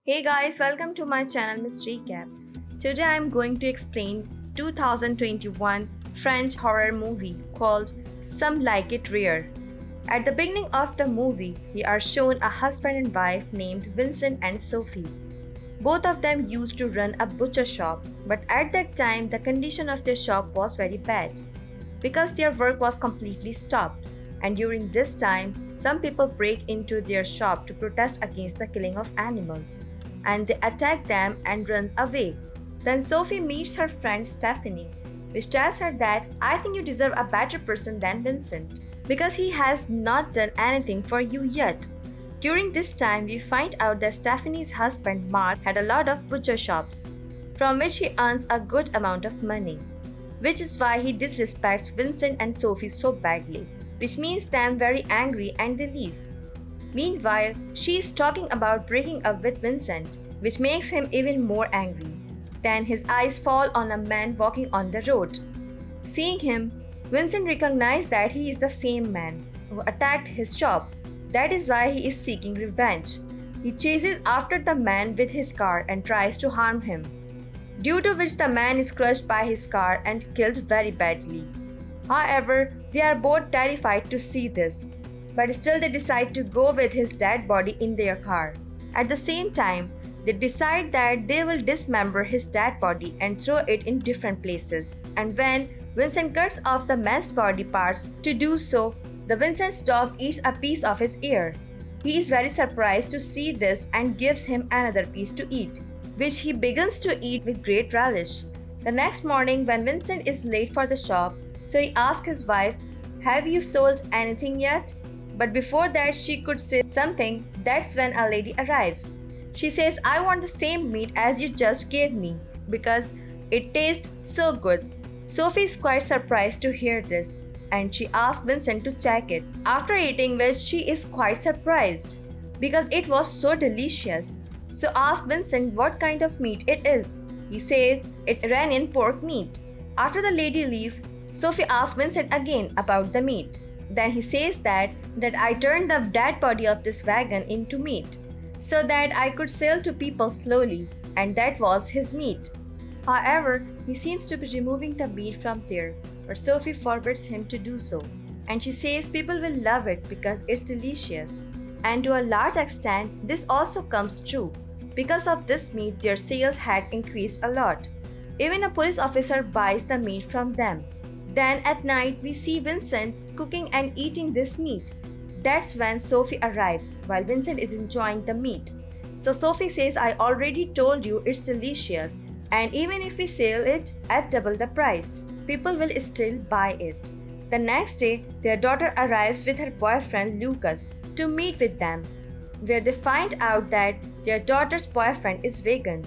Hey guys, welcome to my channel Miss Recap. Today I am going to explain 2021 French horror movie called Some Like It Rare. At the beginning of the movie, we are shown a husband and wife named Vincent and Sophie. Both of them used to run a butcher shop, but at that time the condition of their shop was very bad because their work was completely stopped. And during this time, some people break into their shop to protest against the killing of animals, and they attack them and run away. Then Sophie meets her friend Stephanie, which tells her that I think you deserve a better person than Vincent because he has not done anything for you yet. During this time, we find out that Stephanie's husband Mark had a lot of butcher shops, from which he earns a good amount of money, which is why he disrespects Vincent and Sophie so badly, which makes them very angry and they leave. Meanwhile, she is talking about breaking up with Vincent, which makes him even more angry. Then his eyes fall on a man walking on the road. Seeing him, Vincent recognizes that he is the same man who attacked his shop. That is why he is seeking revenge. He chases after the man with his car and tries to harm him, due to which the man is crushed by his car and killed very badly. However, they are both terrified to see this, but still they decide to go with his dead body in their car. At the same time, they decide that they will dismember his dead body and throw it in different places. And when Vincent cuts off the man's body parts to do so, the Vincent's dog eats a piece of his ear. He is very surprised to see this and gives him another piece to eat, which he begins to eat with great relish. The next morning, when Vincent is late for the shop, so he asks his wife, "Have you sold anything yet?" But before that she could say something, that's when a lady arrives. She says, "I want the same meat as you just gave me because it tastes so good." Sophie is quite surprised to hear this, and she asks Vincent to check it. After eating which, she is quite surprised because it was so delicious. So asks Vincent what kind of meat it is. He says it's Iranian pork meat. After the lady leaves, Sophie asks Vincent again about the meat. Then he says that I turned the dead body of this wagon into meat so that I could sell to people slowly, and that was his meat. However, he seems to be removing the meat from there, but Sophie forbids him to do so, and she says people will love it because it's delicious. And to a large extent, this also comes true. Because of this meat, their sales had increased a lot. Even a police officer buys the meat from them. Then at night, we see Vincent cooking and eating this meat. That's when Sophie arrives while Vincent is enjoying the meat. So Sophie says, "I already told you it's delicious, and even if we sell it at double the price, people will still buy it." The next day, their daughter arrives with her boyfriend Lucas to meet with them, where they find out that their daughter's boyfriend is vegan.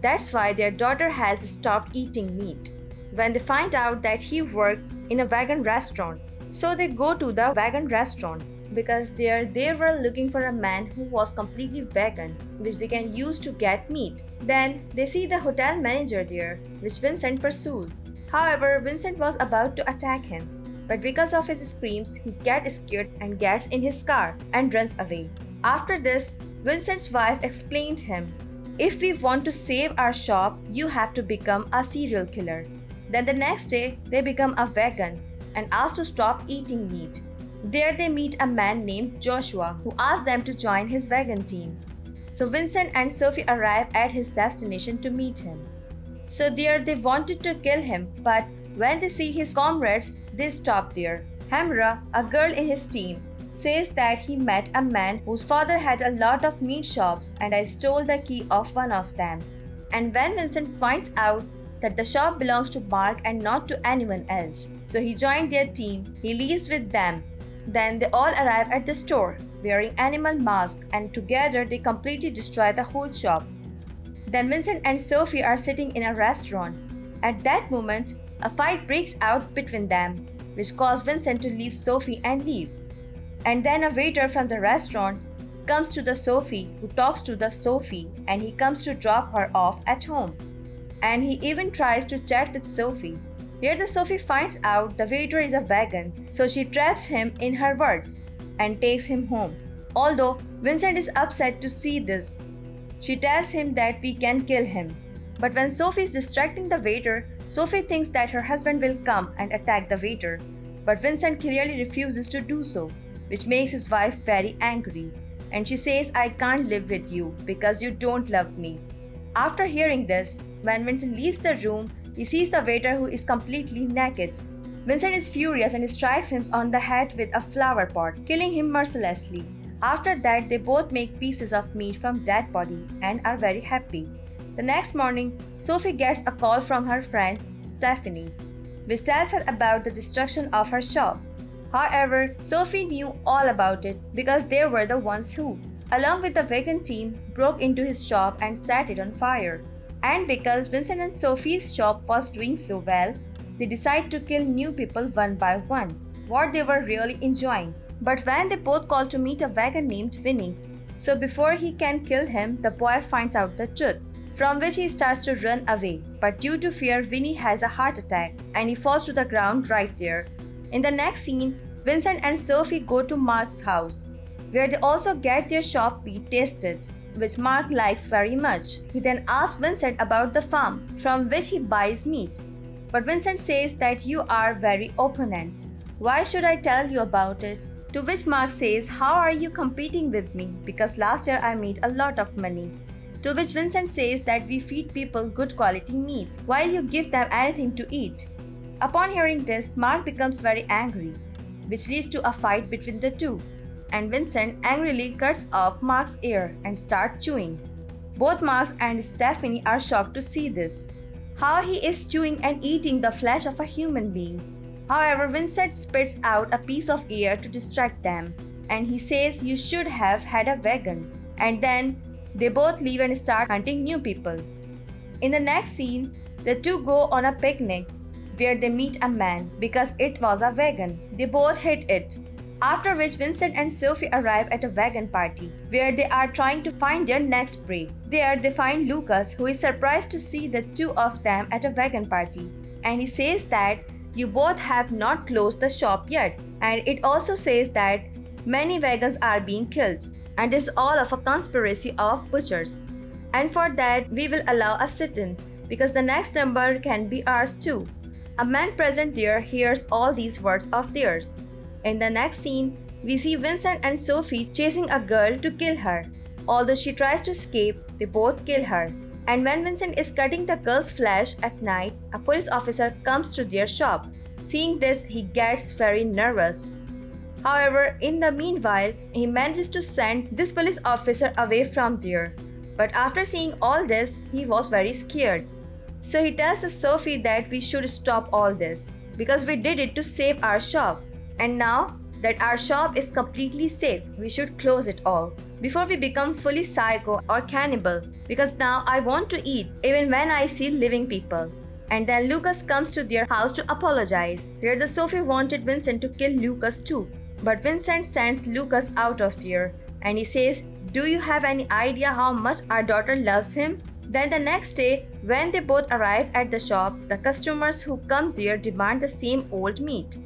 That's why their daughter has stopped eating meat. When they find out that he works in a vegan restaurant, so they go to the vegan restaurant because they were looking for a man who was completely vegan, which they can use to get meat. Then they see the hotel manager there, which Vincent pursues. However, Vincent was about to attack him, but because of his screams, he gets scared and gets in his car and runs away. After this, Vincent's wife explained him, "If we want to save our shop, you have to become a serial killer." Then the next day, they become a vegan and ask to stop eating meat. There they meet a man named Joshua who asks them to join his vegan team. So Vincent and Sophie arrive at his destination to meet him. So there they wanted to kill him, but when they see his comrades, they stop there. Hamra, a girl in his team, says that he met a man whose father had a lot of meat shops and I stole the key of one of them. And when Vincent finds out that the shop belongs to Mark and not to anyone else, so he joined their team, he leaves with them. Then they all arrive at the store wearing animal masks, and together they completely destroy the whole shop. Then Vincent and Sophie are sitting in a restaurant. At that moment, a fight breaks out between them, which causes Vincent to leave Sophie and leave. And then a waiter from the restaurant comes to the Sophie, who talks to the Sophie, and he comes to drop her off at home. And he even tries to chat with Sophie. Here the Sophie finds out the waiter is a vegan, so she traps him in her words and takes him home. Although Vincent is upset to see this, She tells him that we can kill him. But when Sophie is distracting the waiter, Sophie thinks that her husband will come and attack the waiter. But Vincent clearly refuses to do so, which makes his wife very angry. And she says, I can't live with you because you don't love me. After hearing this, when Vincent leaves the room, he sees the waiter who is completely naked. Vincent is furious and strikes him on the head with a flower pot, killing him mercilessly. After that, they both make pieces of meat from dead body and are very happy. The next morning, Sophie gets a call from her friend Stephanie, which tells her about the destruction of her shop. However, Sophie knew all about it because they were the ones who, along with the vegan team, broke into his shop and set it on fire. And because Vincent and Sophie's shop was doing so well, they decide to kill new people one by one, what they were really enjoying. But when they both call to meet a vegan named Vinny, so before he can kill him, the boy finds out the truth, from which he starts to run away. But due to fear, Vinny has a heart attack and he falls to the ground right there. In the next scene, Vincent and Sophie go to Mark's house, where they also get their shop meat tasted, which Mark likes very much. He then asks Vincent about the farm from which he buys meat. But Vincent says that you are very opponent. Why should I tell you about it? To which Mark says, how are you competing with me? Because last year I made a lot of money. To which Vincent says that we feed people good quality meat, while you give them anything to eat. Upon hearing this, Mark becomes very angry, which leads to a fight between the two. And Vincent angrily cuts off Mark's ear and starts chewing. Both Mark and Stephanie are shocked to see this, how he is chewing and eating the flesh of a human being. However, Vincent spits out a piece of ear to distract them, and he says you should have had a vegan. And then they both leave and start hunting new people. In the next scene, the two go on a picnic where they meet a man because it was a vegan. They both hate it. After which Vincent and Sophie arrive at a vegan party where they are trying to find their next prey. There they find Lucas, who is surprised to see the two of them at a vegan party, and he says that you both have not closed the shop yet, and it also says that many vegans are being killed, and this is all of a conspiracy of butchers. And for that we will allow a sit-in because the next number can be ours too. A man present there hears all these words of theirs. In the next scene, we see Vincent and Sophie chasing a girl to kill her. Although she tries to escape, they both kill her. And when Vincent is cutting the girl's flesh at night, a police officer comes to their shop. Seeing this, he gets very nervous. However, in the meanwhile, he manages to send this police officer away from there. But after seeing all this, he was very scared. So he tells Sophie that we should stop all this because we did it to save our shop. And now that our shop is completely safe, we should close it all before we become fully psycho or cannibal, because now I want to eat even when I see living people. And then Lucas comes to their house to apologize, where the Sophie wanted Vincent to kill Lucas too. But Vincent sends Lucas out of there and he says, do you have any idea how much our daughter loves him? Then the next day, when they both arrive at the shop, the customers who come there demand the same old meat.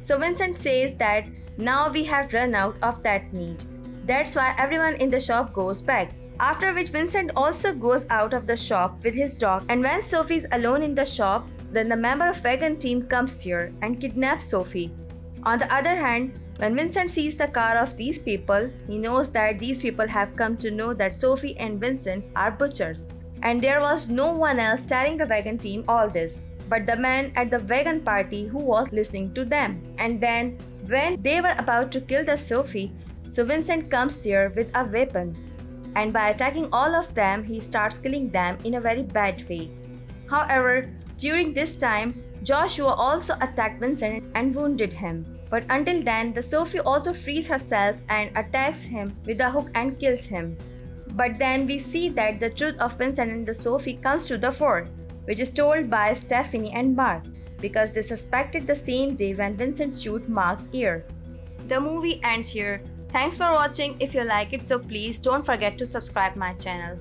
So Vincent says that now we have run out of that meat. That's why everyone in the shop goes back. After which Vincent also goes out of the shop with his dog, and when Sophie is alone in the shop, then the member of vegan team comes here and kidnaps Sophie. On the other hand, when Vincent sees the car of these people, he knows that these people have come to know that Sophie and Vincent are butchers. And there was no one else telling the vegan team all this, but the man at the vegan party who was listening to them. And then, when they were about to kill the Sophie, so Vincent comes there with a weapon. And by attacking all of them, he starts killing them in a very bad way. However, during this time, Joshua also attacked Vincent and wounded him. But until then, the Sophie also frees herself and attacks him with a hook and kills him. But then we see that the truth of Vincent and the Sophie comes to the fore, which is told by Stephanie and Mark, because they suspected the same day when Vincent chewed Mark's ear. The movie ends here. Thanks for watching. If you like it, so please don't forget to subscribe my channel.